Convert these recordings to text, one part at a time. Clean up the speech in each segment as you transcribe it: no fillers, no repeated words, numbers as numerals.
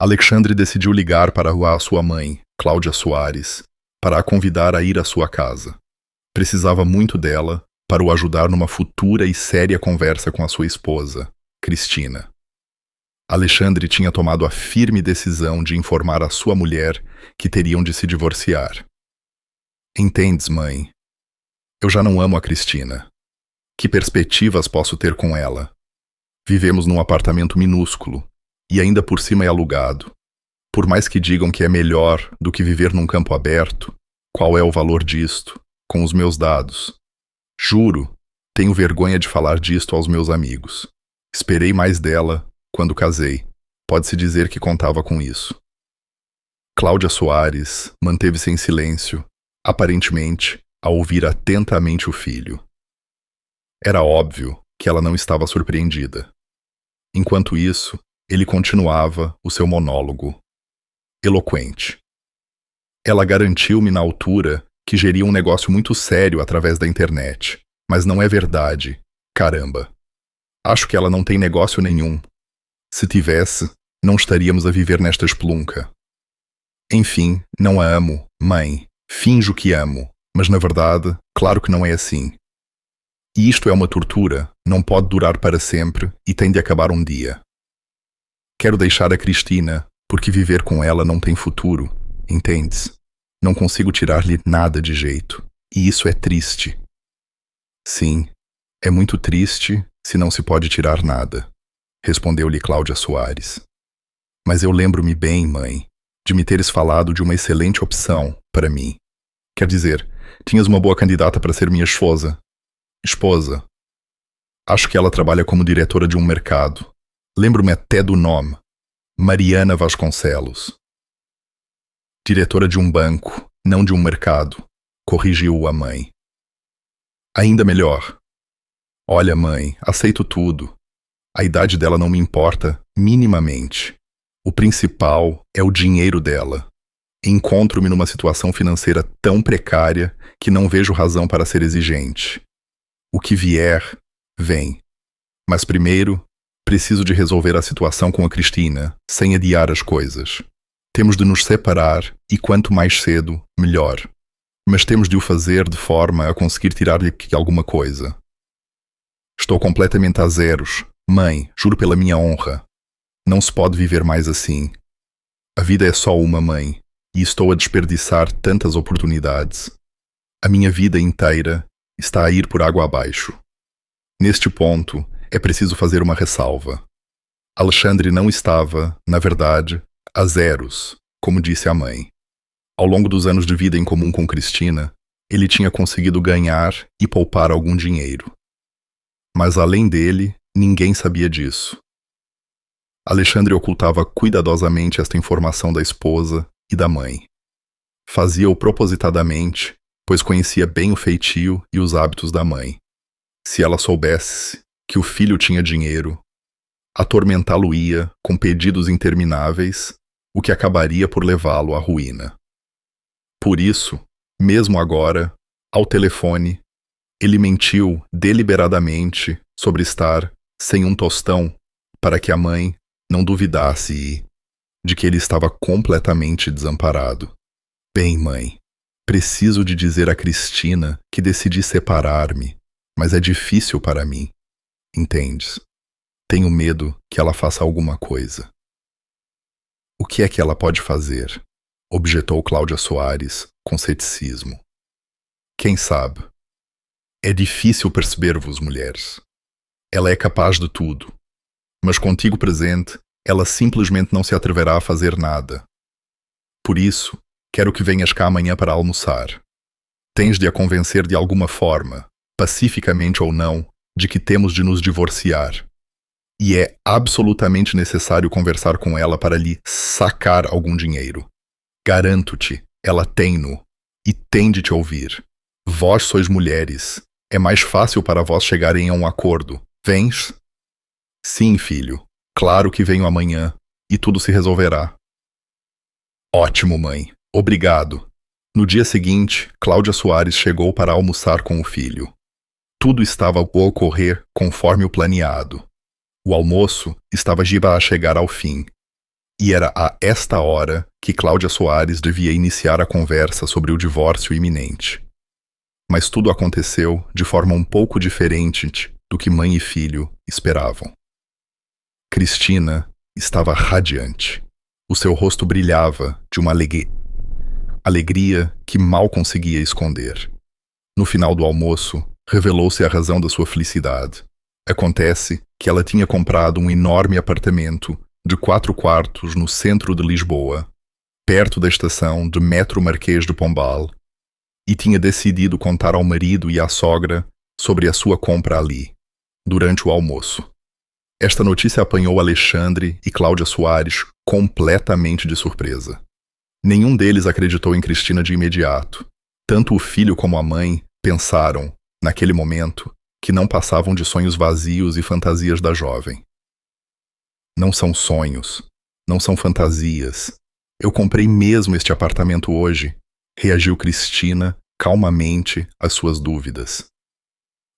Alexandre decidiu ligar para a sua mãe, Cláudia Soares, para a convidar a ir à sua casa. Precisava muito dela para o ajudar numa futura e séria conversa com a sua esposa, Cristina. Alexandre tinha tomado a firme decisão de informar a sua mulher que teriam de se divorciar. Entendes, mãe? Eu já não amo a Cristina. Que perspectivas posso ter com ela? Vivemos num apartamento minúsculo e ainda por cima é alugado. Por mais que digam que é melhor do que viver num campo aberto, qual é o valor disto, com os meus dados? Juro, tenho vergonha de falar disto aos meus amigos. Esperei mais dela quando casei. Pode-se dizer que contava com isso. Cláudia Soares manteve-se em silêncio, aparentemente, a ouvir atentamente o filho. Era óbvio que ela não estava surpreendida. Enquanto isso, ele continuava o seu monólogo, eloquente. Ela garantiu-me na altura que geria um negócio muito sério através da internet, mas não é verdade, caramba. Acho que ela não tem negócio nenhum. Se tivesse, não estaríamos a viver nesta espelunca. Enfim, não a amo, mãe. Finjo que amo, mas na verdade, claro que não é assim. E isto é uma tortura, não pode durar para sempre e tem de acabar um dia. Quero deixar a Cristina, porque viver com ela não tem futuro, entendes? Não consigo tirar-lhe nada de jeito, e isso é triste. Sim, é muito triste se não se pode tirar nada, respondeu-lhe Cláudia Soares. Mas eu lembro-me bem, mãe, de me teres falado de uma excelente opção para mim. Quer dizer, tinhas uma boa candidata para ser minha esposa. Esposa. Acho que ela trabalha como diretora de um mercado. Lembro-me até do nome. Mariana Vasconcelos. Diretora de um banco, não de um mercado, corrigiu a mãe. Ainda melhor. Olha, mãe, aceito tudo. A idade dela não me importa minimamente. O principal é o dinheiro dela. Encontro-me numa situação financeira tão precária que não vejo razão para ser exigente. O que vier, vem. Mas primeiro, preciso de resolver a situação com a Cristina, sem adiar as coisas. Temos de nos separar e quanto mais cedo, melhor. Mas temos de o fazer de forma a conseguir tirar-lhe alguma coisa. Estou completamente a zeros. Mãe, juro pela minha honra. Não se pode viver mais assim. A vida é só uma, mãe, e estou a desperdiçar tantas oportunidades. A minha vida inteira está a ir por água abaixo. Neste ponto, é preciso fazer uma ressalva. Alexandre não estava, na verdade, a zeros, como disse a mãe. Ao longo dos anos de vida em comum com Cristina, ele tinha conseguido ganhar e poupar algum dinheiro. Mas além dele, ninguém sabia disso. Alexandre ocultava cuidadosamente esta informação da esposa e da mãe. Fazia-o propositadamente, pois conhecia bem o feitio e os hábitos da mãe. Se ela soubesse que o filho tinha dinheiro, atormentá-lo-ia com pedidos intermináveis, o que acabaria por levá-lo à ruína. Por isso, mesmo agora, ao telefone, ele mentiu deliberadamente sobre estar sem um tostão para que a mãe não duvidasse de que ele estava completamente desamparado. Bem, mãe, preciso de dizer a Cristina que decidi separar-me, mas é difícil para mim. Entendes? Tenho medo que ela faça alguma coisa. O que é que ela pode fazer? Objetou Cláudia Soares com ceticismo. Quem sabe? É difícil perceber-vos, mulheres. Ela é capaz de tudo. Mas contigo presente, ela simplesmente não se atreverá a fazer nada. Por isso, quero que venhas cá amanhã para almoçar. Tens de a convencer de alguma forma, pacificamente ou não, de que temos de nos divorciar. E é absolutamente necessário conversar com ela para lhe sacar algum dinheiro. Garanto-te, ela tem-no, e tem de te ouvir. Vós sois mulheres. É mais fácil para vós chegarem a um acordo. Vens? Sim, filho. Claro que venho amanhã, e tudo se resolverá. Ótimo, mãe. Obrigado. No dia seguinte, Cláudia Soares chegou para almoçar com o filho. Tudo estava a ocorrer conforme o planeado. O almoço estava a chegar ao fim. E era a esta hora que Cláudia Soares devia iniciar a conversa sobre o divórcio iminente. Mas tudo aconteceu de forma um pouco diferente do que mãe e filho esperavam. Cristina estava radiante. O seu rosto brilhava de uma alegria que mal conseguia esconder. No final do almoço, revelou-se a razão da sua felicidade. Acontece que ela tinha comprado um enorme apartamento de 4 quartos no centro de Lisboa, perto da estação de metro Marquês de Pombal, e tinha decidido contar ao marido e à sogra sobre a sua compra ali, durante o almoço. Esta notícia apanhou Alexandre e Cláudia Soares completamente de surpresa. Nenhum deles acreditou em Cristina de imediato. Tanto o filho como a mãe pensaram, naquele momento, que não passavam de sonhos vazios e fantasias da jovem. Não são sonhos, não são fantasias. Eu comprei mesmo este apartamento hoje, reagiu Cristina calmamente às suas dúvidas.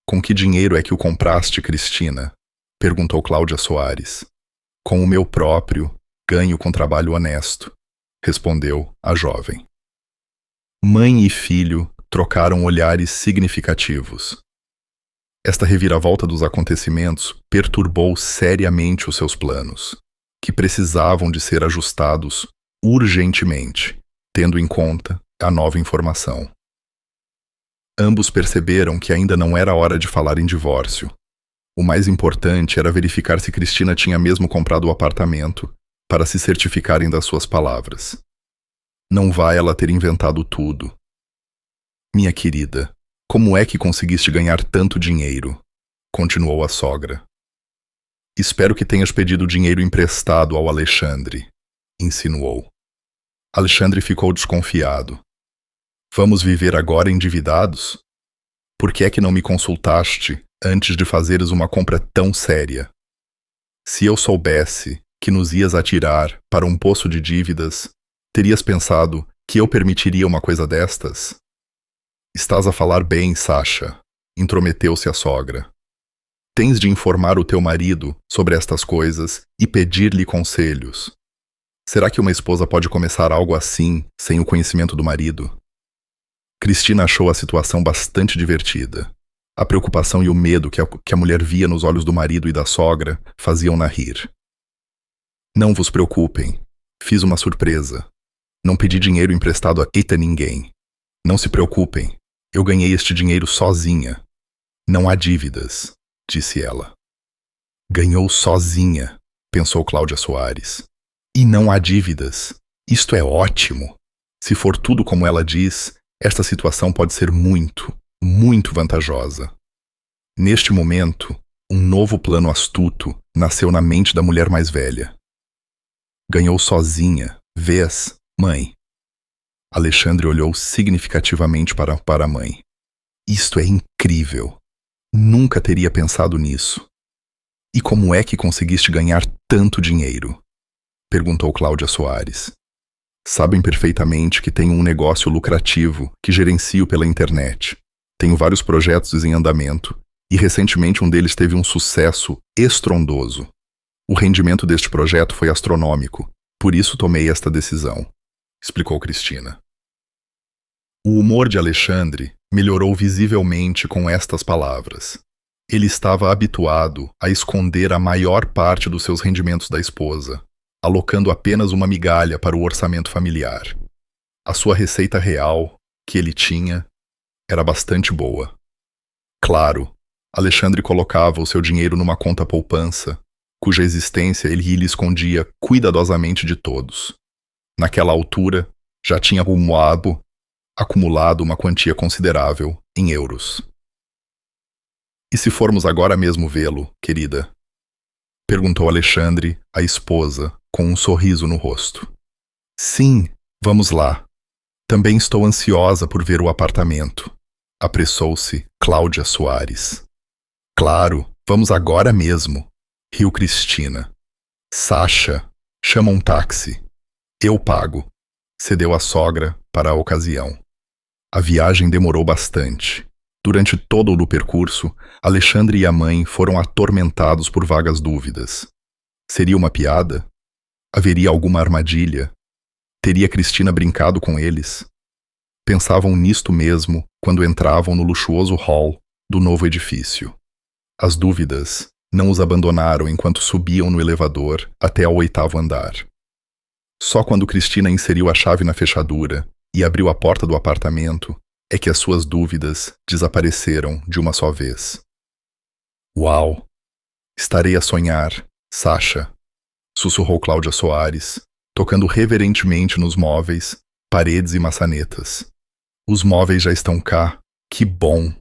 Com que dinheiro é que o compraste, Cristina? Perguntou Cláudia Soares. Com o meu próprio, ganho com trabalho honesto, respondeu a jovem. Mãe e filho trocaram olhares significativos. Esta reviravolta dos acontecimentos perturbou seriamente os seus planos, que precisavam de ser ajustados urgentemente, tendo em conta a nova informação. Ambos perceberam que ainda não era hora de falar em divórcio. O mais importante era verificar se Cristina tinha mesmo comprado o apartamento para se certificarem das suas palavras. Não vai ela ter inventado tudo. Minha querida, como é que conseguiste ganhar tanto dinheiro? Continuou a sogra. Espero que tenhas pedido dinheiro emprestado ao Alexandre, insinuou. Alexandre ficou desconfiado. Vamos viver agora endividados? Por que é que não me consultaste antes de fazeres uma compra tão séria? Se eu soubesse que nos ias atirar para um poço de dívidas, terias pensado que eu permitiria uma coisa destas? Estás a falar bem, Sasha, intrometeu-se a sogra. Tens de informar o teu marido sobre estas coisas e pedir-lhe conselhos. Será que uma esposa pode começar algo assim sem o conhecimento do marido? Cristina achou a situação bastante divertida. A preocupação e o medo que a mulher via nos olhos do marido e da sogra faziam-na rir. Não vos preocupem, fiz uma surpresa. Não pedi dinheiro emprestado a ninguém. Não se preocupem, eu ganhei este dinheiro sozinha. Não há dívidas, disse ela. Ganhou sozinha, pensou Cláudia Soares. E não há dívidas. Isto é ótimo. Se for tudo como ela diz, esta situação pode ser muito, muito vantajosa. Neste momento, um novo plano astuto nasceu na mente da mulher mais velha. Ganhou sozinha, vês, mãe. Alexandre olhou significativamente para a mãe. Isto é incrível. Nunca teria pensado nisso. E como é que conseguiste ganhar tanto dinheiro? Perguntou Cláudia Soares. Sabem perfeitamente que tenho um negócio lucrativo que gerencio pela internet. Tenho vários projetos em andamento e recentemente um deles teve um sucesso estrondoso. O rendimento deste projeto foi astronômico, por isso tomei esta decisão, explicou Cristina. O humor de Alexandre melhorou visivelmente com estas palavras. Ele estava habituado a esconder a maior parte dos seus rendimentos da esposa, alocando apenas uma migalha para o orçamento familiar. A sua receita real, que ele tinha, era bastante boa. Claro, Alexandre colocava o seu dinheiro numa conta poupança, cuja existência ele lhe escondia cuidadosamente de todos. Naquela altura, já tinha acumulado uma quantia considerável em euros. E se formos agora mesmo vê-lo, querida? Perguntou Alexandre à esposa, com um sorriso no rosto. Sim, vamos lá. Também estou ansiosa por ver o apartamento. Apressou-se Cláudia Soares. Claro, vamos agora mesmo, riu Cristina. Sasha, chama um táxi. Eu pago, cedeu a sogra para a ocasião. A viagem demorou bastante. Durante todo o percurso, Alexandre e a mãe foram atormentados por vagas dúvidas. Seria uma piada? Haveria alguma armadilha? Teria Cristina brincado com eles? Pensavam nisto mesmo quando entravam no luxuoso hall do novo edifício. As dúvidas não os abandonaram enquanto subiam no elevador até ao 8º andar. Só quando Cristina inseriu a chave na fechadura e abriu a porta do apartamento é que as suas dúvidas desapareceram de uma só vez. Uau! Estarei a sonhar, Sasha, sussurrou Cláudia Soares, tocando reverentemente nos móveis, paredes e maçanetas. Os móveis já estão cá, que bom!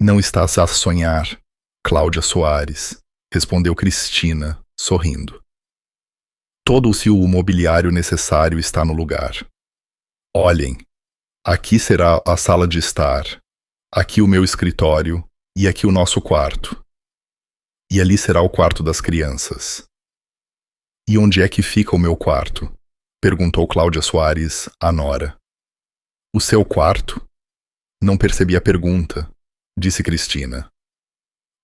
Não estás a sonhar, Cláudia Soares, respondeu Cristina, sorrindo. Todo o mobiliário necessário está no lugar. Olhem, aqui será a sala de estar, aqui o meu escritório e aqui o nosso quarto. E ali será o quarto das crianças. E onde é que fica o meu quarto? Perguntou Cláudia Soares à nora. O seu quarto? Não percebi a pergunta, disse Cristina.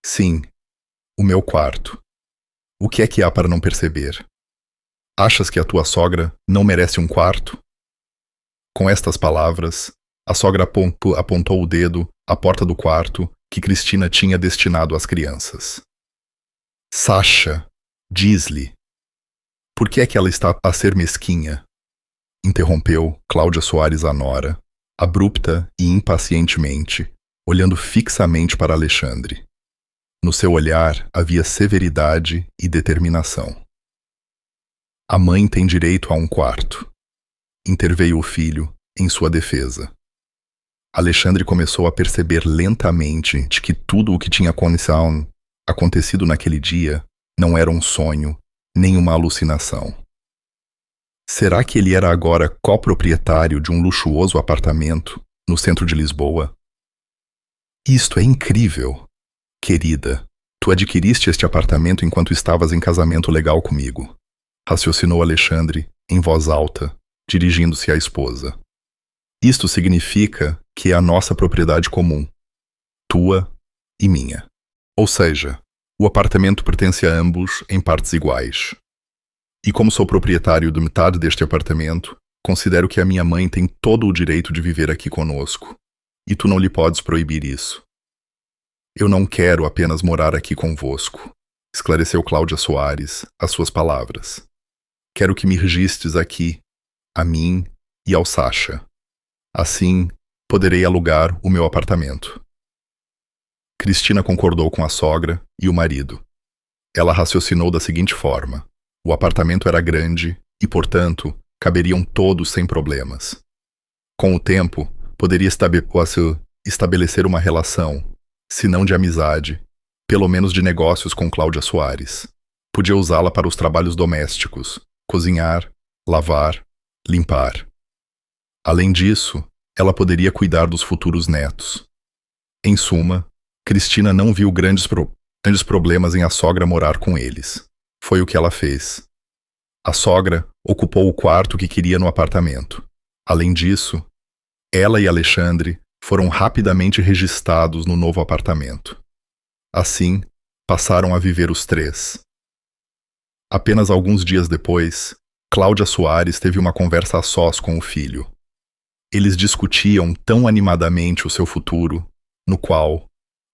Sim, o meu quarto. O que é que há para não perceber? Achas que a tua sogra não merece um quarto? Com estas palavras, a sogra apontou o dedo à porta do quarto que Cristina tinha destinado às crianças. Sasha, diz-lhe. Por que é que ela está a ser mesquinha? Interrompeu Cláudia Soares a nora, abrupta e impacientemente, olhando fixamente para Alexandre. No seu olhar havia severidade e determinação. A mãe tem direito a um quarto. Interveio o filho em sua defesa. Alexandre começou a perceber lentamente de que tudo o que tinha acontecido naquele dia não era um sonho, nem uma alucinação. Será que ele era agora coproprietário de um luxuoso apartamento no centro de Lisboa? Isto é incrível! Querida, tu adquiriste este apartamento enquanto estavas em casamento legal comigo, raciocinou Alexandre em voz alta, dirigindo-se à esposa. Isto significa que é a nossa propriedade comum, tua e minha. Ou seja, o apartamento pertence a ambos em partes iguais. E como sou proprietário de metade deste apartamento, considero que a minha mãe tem todo o direito de viver aqui conosco, e tu não lhe podes proibir isso. Eu não quero apenas morar aqui convosco, esclareceu Cláudia Soares as suas palavras. Quero que me registres aqui, a mim e ao Sasha. Assim, poderei alugar o meu apartamento. Cristina concordou com a sogra e o marido. Ela raciocinou da seguinte forma. O apartamento era grande e, portanto, caberiam todos sem problemas. Com o tempo, poderia estabelecer uma relação, se não de amizade, pelo menos de negócios com Cláudia Soares. Podia usá-la para os trabalhos domésticos, cozinhar, lavar, limpar. Além disso, ela poderia cuidar dos futuros netos. Em suma, Cristina não viu grandes problemas em a sogra morar com eles. Foi o que ela fez. A sogra ocupou o quarto que queria no apartamento. Além disso, ela e Alexandre foram rapidamente registrados no novo apartamento. Assim, passaram a viver os três. Apenas alguns dias depois, Cláudia Soares teve uma conversa a sós com o filho. Eles discutiam tão animadamente o seu futuro, no qual,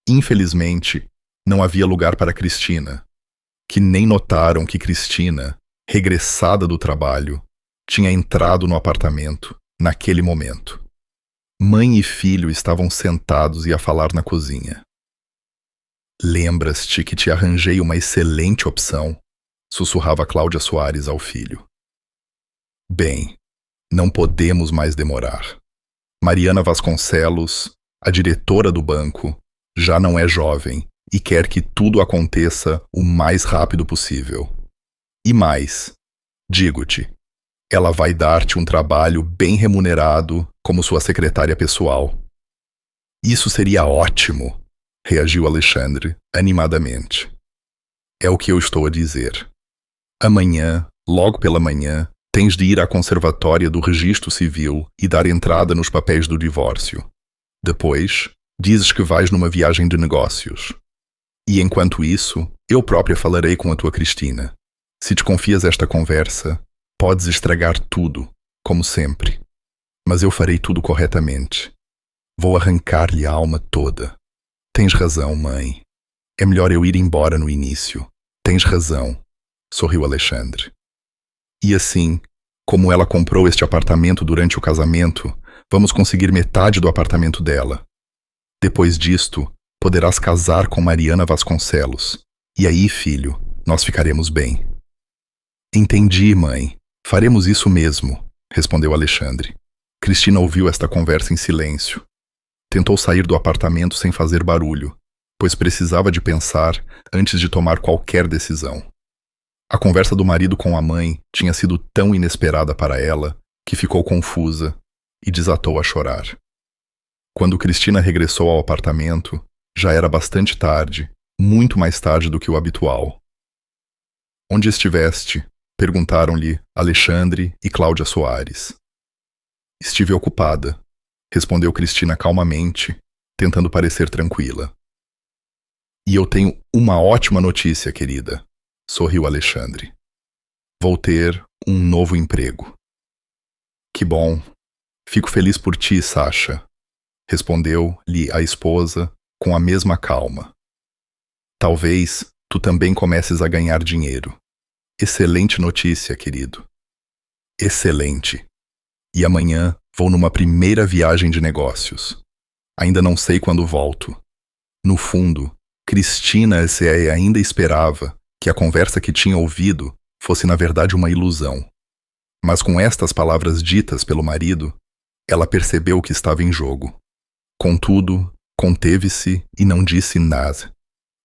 infelizmente, não havia lugar para Cristina, que nem notaram que Cristina, regressada do trabalho, tinha entrado no apartamento naquele momento. Mãe e filho estavam sentados e a falar na cozinha. Lembras-te que te arranjei uma excelente opção? Sussurrava Cláudia Soares ao filho. Bem, não podemos mais demorar. Mariana Vasconcelos, a diretora do banco, já não é jovem e quer que tudo aconteça o mais rápido possível. E mais, digo-te, ela vai dar-te um trabalho bem remunerado como sua secretária pessoal. Isso seria ótimo, reagiu Alexandre animadamente. É o que eu estou a dizer. Amanhã, logo pela manhã, tens de ir à conservatória do Registro Civil e dar entrada nos papéis do divórcio. Depois, dizes que vais numa viagem de negócios. E enquanto isso, eu própria falarei com a tua Cristina. Se te confias esta conversa, podes estragar tudo, como sempre. Mas eu farei tudo corretamente. Vou arrancar-lhe a alma toda. Tens razão, mãe. É melhor eu ir embora no início. Tens razão, sorriu Alexandre. E assim, como ela comprou este apartamento durante o casamento, vamos conseguir metade do apartamento dela. Depois disto, poderás casar com Mariana Vasconcelos. E aí, filho, nós ficaremos bem. Entendi, mãe. Faremos isso mesmo, respondeu Alexandre. Cristina ouviu esta conversa em silêncio. Tentou sair do apartamento sem fazer barulho, pois precisava de pensar antes de tomar qualquer decisão. A conversa do marido com a mãe tinha sido tão inesperada para ela que ficou confusa e desatou a chorar. Quando Cristina regressou ao apartamento, já era bastante tarde, muito mais tarde do que o habitual. Onde estiveste? Perguntaram-lhe Alexandre e Cláudia Soares. Estive ocupada, respondeu Cristina calmamente, tentando parecer tranquila. E eu tenho uma ótima notícia, querida, sorriu Alexandre. Vou ter um novo emprego. Que bom. Fico feliz por ti, Sasha, respondeu-lhe a esposa com a mesma calma. Talvez tu também comeces a ganhar dinheiro. Excelente notícia, querido. Excelente. E amanhã vou numa primeira viagem de negócios. Ainda não sei quando volto. No fundo, Cristina ainda esperava que a conversa que tinha ouvido fosse na verdade uma ilusão. Mas com estas palavras ditas pelo marido, ela percebeu o que estava em jogo. Contudo, conteve-se e não disse nada.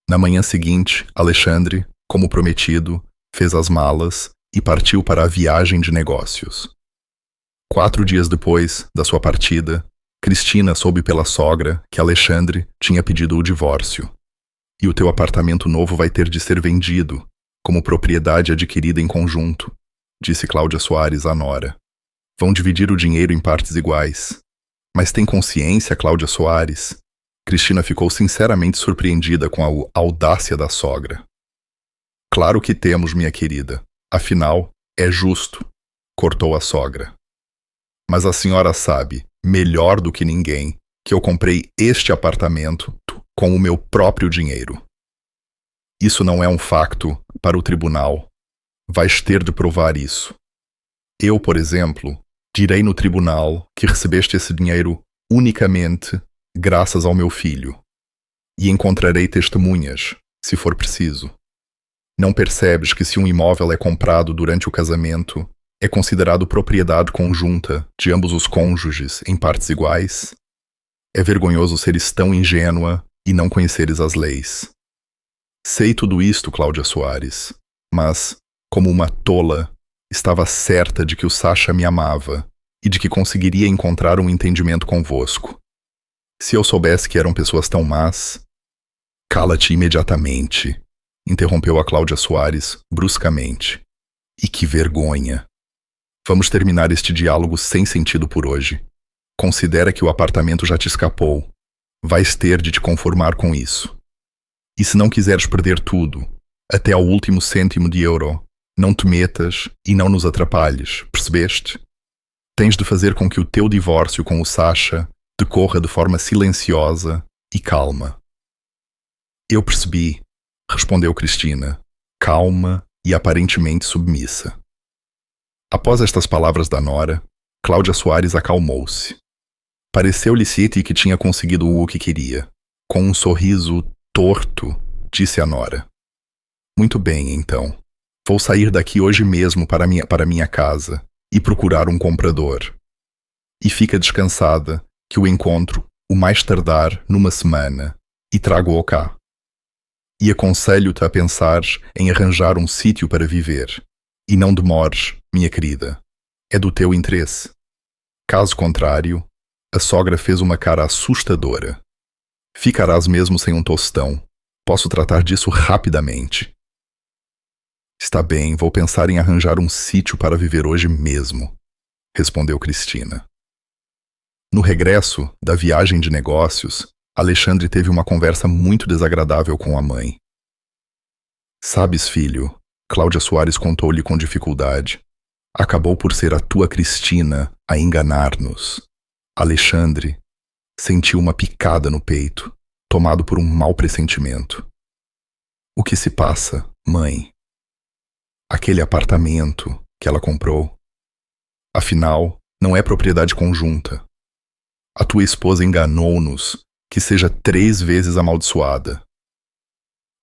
Na manhã seguinte, Alexandre, como prometido, fez as malas e partiu para a viagem de negócios. 4 dias depois da sua partida, Cristina soube pela sogra que Alexandre tinha pedido o divórcio. E o teu apartamento novo vai ter de ser vendido, como propriedade adquirida em conjunto, disse Cláudia Soares à nora. Vão dividir o dinheiro em partes iguais. Mas tem consciência, Cláudia Soares? Cristina ficou sinceramente surpreendida com a audácia da sogra. Claro que temos, minha querida. Afinal, é justo, cortou a sogra. Mas a senhora sabe, melhor do que ninguém, que eu comprei este apartamento com o meu próprio dinheiro. Isso não é um facto para o tribunal. Vais ter de provar isso. Eu, por exemplo, direi no tribunal que recebeste esse dinheiro unicamente graças ao meu filho. E encontrarei testemunhas, se for preciso. Não percebes que se um imóvel é comprado durante o casamento, é considerado propriedade conjunta de ambos os cônjuges em partes iguais? É vergonhoso seres tão ingênua e não conheceres as leis. Sei tudo isto, Cláudia Soares, mas, como uma tola, estava certa de que o Sasha me amava e de que conseguiria encontrar um entendimento convosco. Se eu soubesse que eram pessoas tão más... Cala-te imediatamente, interrompeu a Cláudia Soares bruscamente. E que vergonha! Vamos terminar este diálogo sem sentido por hoje. Considera que o apartamento já te escapou. Vais ter de te conformar com isso. E se não quiseres perder tudo, até ao último cêntimo de euro, não te metas e não nos atrapalhes, percebeste? Tens de fazer com que o teu divórcio com o Sasha decorra de forma silenciosa e calma. Eu percebi, respondeu Cristina, calma e aparentemente submissa. Após estas palavras da nora, Cláudia Soares acalmou-se. Pareceu-lhe City que tinha conseguido o que queria. Com um sorriso torto, disse a nora. Muito bem, então. Vou sair daqui hoje mesmo para minha casa e procurar um comprador. E fica descansada que o encontro, o mais tardar, numa semana, e trago-o cá. E aconselho-te a pensar em arranjar um sítio para viver. E não demores, minha querida. É do teu interesse. Caso contrário, a sogra fez uma cara assustadora. Ficarás mesmo sem um tostão. Posso tratar disso rapidamente. Está bem, vou pensar em arranjar um sítio para viver hoje mesmo, respondeu Cristina. No regresso da viagem de negócios, Alexandre teve uma conversa muito desagradável com a mãe. Sabes, filho, Cláudia Soares contou-lhe com dificuldade. Acabou por ser a tua Cristina a enganar-nos. Alexandre sentiu uma picada no peito, tomado por um mau pressentimento. O que se passa, mãe? Aquele apartamento que ela comprou, afinal, não é propriedade conjunta. A tua esposa enganou-nos que seja 3 vezes amaldiçoada.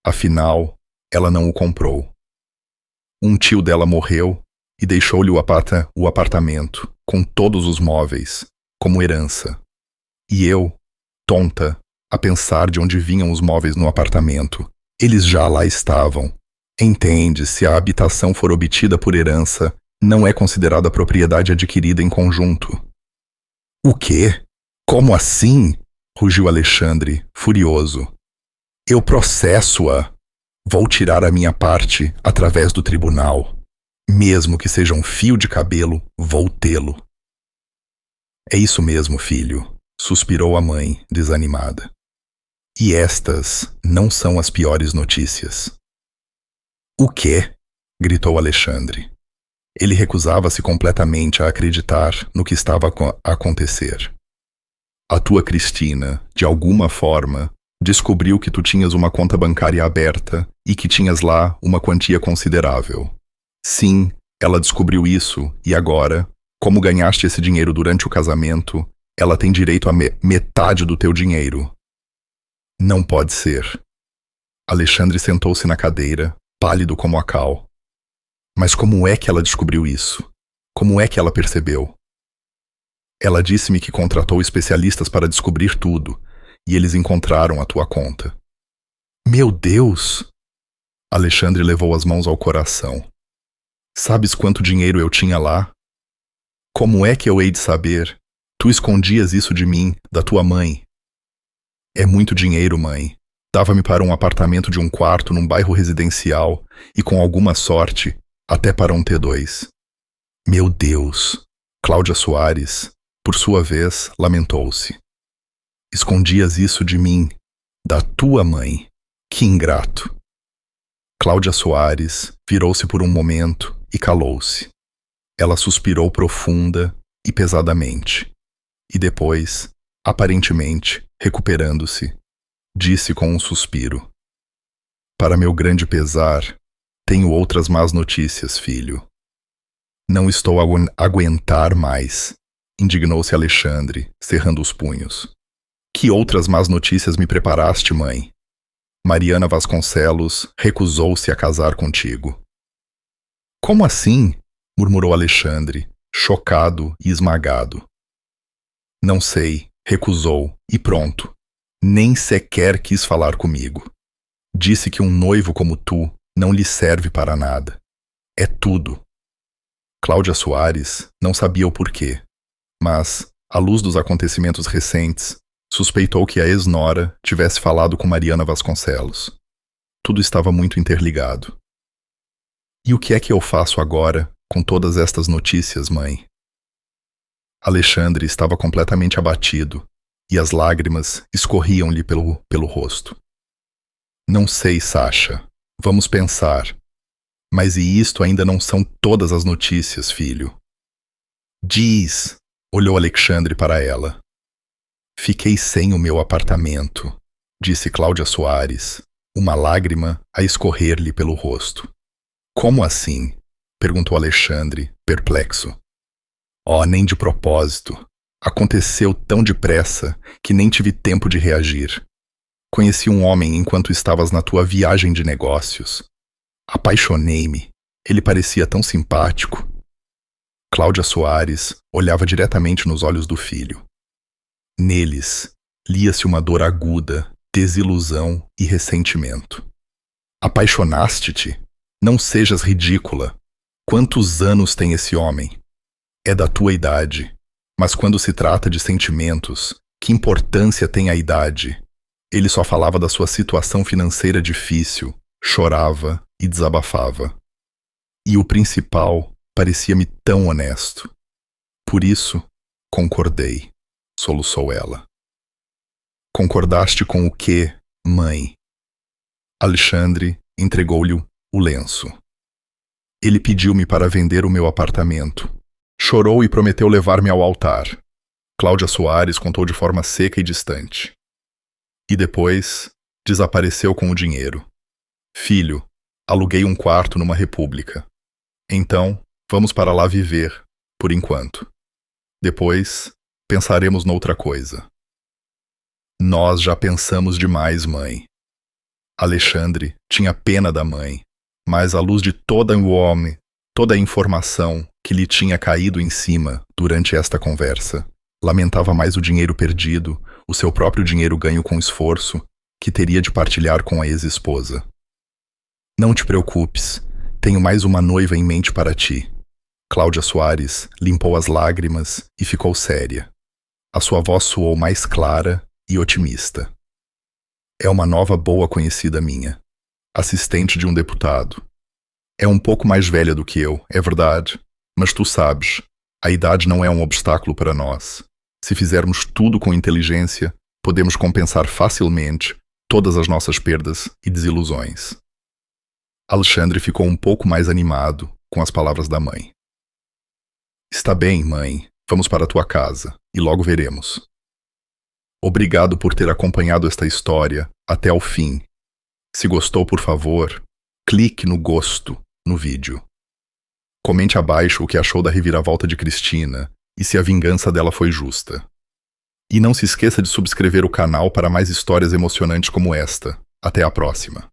Afinal, ela não o comprou. Um tio dela morreu e deixou-lhe o apartamento, com todos os móveis, como herança. E eu, tonta, a pensar de onde vinham os móveis no apartamento, eles já lá estavam. Entende, se a habitação for obtida por herança, não é considerada propriedade adquirida em conjunto. O quê? Como assim? Rugiu Alexandre, furioso. Eu processo-a. Vou tirar a minha parte através do tribunal. Mesmo que seja um fio de cabelo, vou tê-lo. É isso mesmo, filho, suspirou a mãe, desanimada. E estas não são as piores notícias. O quê? Gritou Alexandre. Ele recusava-se completamente a acreditar no que estava a acontecer. A tua Cristina, de alguma forma, descobriu que tu tinhas uma conta bancária aberta e que tinhas lá uma quantia considerável. Sim, ela descobriu isso e agora, como ganhaste esse dinheiro durante o casamento, ela tem direito a metade do teu dinheiro. Não pode ser. Alexandre sentou-se na cadeira, pálido como a cal. Mas como é que ela descobriu isso? Como é que ela percebeu? Ela disse-me que contratou especialistas para descobrir tudo, e eles encontraram a tua conta. Meu Deus! Alexandre levou as mãos ao coração. Sabes quanto dinheiro eu tinha lá? Como é que eu hei de saber? Tu escondias isso de mim, da tua mãe. É muito dinheiro, mãe. Dava-me para um apartamento de 1 quarto num bairro residencial e, com alguma sorte, até para um T2. Meu Deus! Cláudia Soares, por sua vez, lamentou-se. Escondias isso de mim, da tua mãe. Que ingrato! Cláudia Soares virou-se por um momento e calou-se. Ela suspirou profunda e pesadamente. E depois, aparentemente, recuperando-se, disse com um suspiro: Para meu grande pesar, tenho outras más notícias, filho. Não estou a aguentar mais, indignou-se Alexandre, cerrando os punhos. Que outras más notícias me preparaste, mãe? Mariana Vasconcelos recusou-se a casar contigo. Como assim? Murmurou Alexandre, chocado e esmagado. Não sei, recusou, e pronto. Nem sequer quis falar comigo. Disse que um noivo como tu não lhe serve para nada. É tudo. Cláudia Soares não sabia o porquê, mas, à luz dos acontecimentos recentes, suspeitou que a ex-nora tivesse falado com Mariana Vasconcelos. Tudo estava muito interligado. E o que é que eu faço agora com todas estas notícias, mãe? Alexandre estava completamente abatido e as lágrimas escorriam-lhe pelo rosto. Não sei, Sacha. Vamos pensar. Mas e isto ainda não são todas as notícias, filho. Diz, olhou Alexandre para ela. Fiquei sem o meu apartamento, disse Cláudia Soares, uma lágrima a escorrer-lhe pelo rosto. Como assim? Perguntou Alexandre, perplexo. Oh, nem de propósito. Aconteceu tão depressa que nem tive tempo de reagir. Conheci um homem enquanto estavas na tua viagem de negócios. Apaixonei-me. Ele parecia tão simpático. Cláudia Soares olhava diretamente nos olhos do filho. Neles, lia-se uma dor aguda, desilusão e ressentimento. Apaixonaste-te? Não sejas ridícula. Quantos anos tem esse homem? É da tua idade. Mas quando se trata de sentimentos, que importância tem a idade? Ele só falava da sua situação financeira difícil, chorava e desabafava. E o principal parecia-me tão honesto. Por isso, concordei, soluçou ela. Concordaste com o quê, mãe? Alexandre entregou-lhe o lenço. Ele pediu-me para vender o meu apartamento. Chorou e prometeu levar-me ao altar. Cláudia Soares contou de forma seca e distante. E depois, desapareceu com o dinheiro. Filho, aluguei um quarto numa república. Então, vamos para lá viver, por enquanto. Depois, pensaremos noutra coisa. Nós já pensamos demais, mãe. Alexandre tinha pena da mãe, mas à luz de toda o homem, toda a informação que lhe tinha caído em cima durante esta conversa, lamentava mais o dinheiro perdido, o seu próprio dinheiro ganho com esforço, que teria de partilhar com a ex-esposa. Não te preocupes, tenho mais uma noiva em mente para ti. Cláudia Soares limpou as lágrimas e ficou séria. A sua voz soou mais clara e otimista. É uma nova boa conhecida minha, assistente de um deputado. É um pouco mais velha do que eu, é verdade, mas tu sabes, a idade não é um obstáculo para nós. Se fizermos tudo com inteligência, podemos compensar facilmente todas as nossas perdas e desilusões. Alexandre ficou um pouco mais animado com as palavras da mãe. Está bem, mãe, vamos para a tua casa e logo veremos. Obrigado por ter acompanhado esta história até ao fim. Se gostou, por favor, clique no gosto no vídeo. Comente abaixo o que achou da reviravolta de Cristina e se a vingança dela foi justa. E não se esqueça de subscrever o canal para mais histórias emocionantes como esta. Até a próxima.